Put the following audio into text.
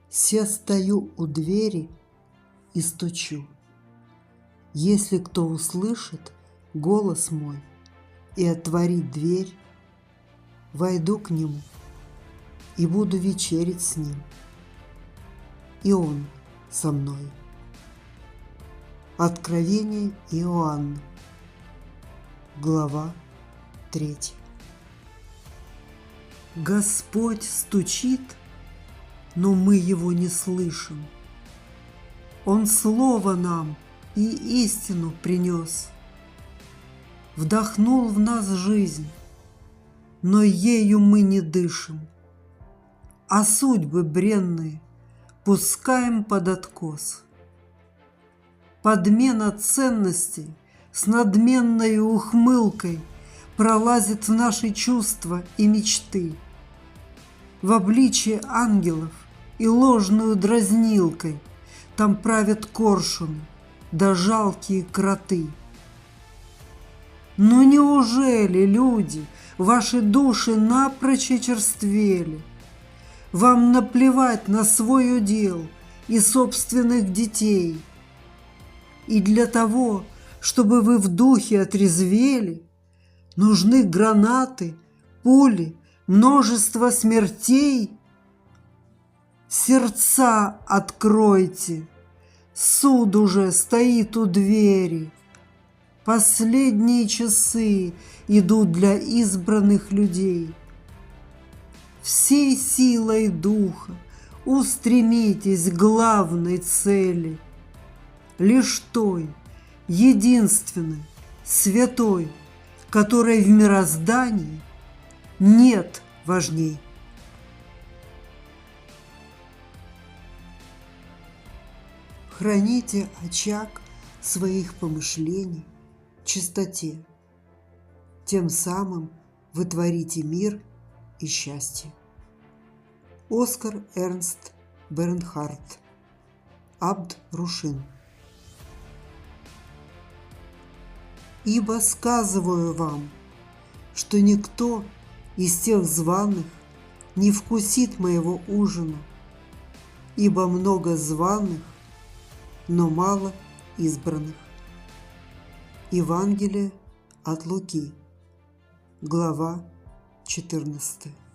Се стою у двери и стучу. Если кто услышит голос мой и отворит дверь, войду к нему и буду вечерить с ним, и он со мной. Откровение Иоанна, глава 3. Господь стучит, но мы его не слышим. Он слово нам и истину принес. Вдохнул в нас жизнь, но ею мы не дышим, а судьбы бренные пускаем под откос. Подмена ценностей с надменной ухмылкой пролазит в наши чувства и мечты, в обличье ангелов и ложную дразнилкой там правят коршуны да жалкие кроты. Но неужели, люди, ваши души напрочь очерствели? Вам наплевать на свой удел и собственных детей. И для того, чтобы вы в духе отрезвели, нужны гранаты, пули, множество смертей? Сердца откройте, суд уже стоит у двери. Последние часы идут для избранных людей. Всей силой духа устремитесь к главной цели, лишь той, единственной, святой, которой в мироздании нет важней. Храните очаг своих помышлений в чистоте, тем самым вы творите мир и счастье. Оскар Эрнст Бернхард, Абд Рушин. Ибо сказываю вам, что никто из тех званых не вкусит моего ужина, ибо много званых, но мало избранных. Евангелие от Луки, глава 14.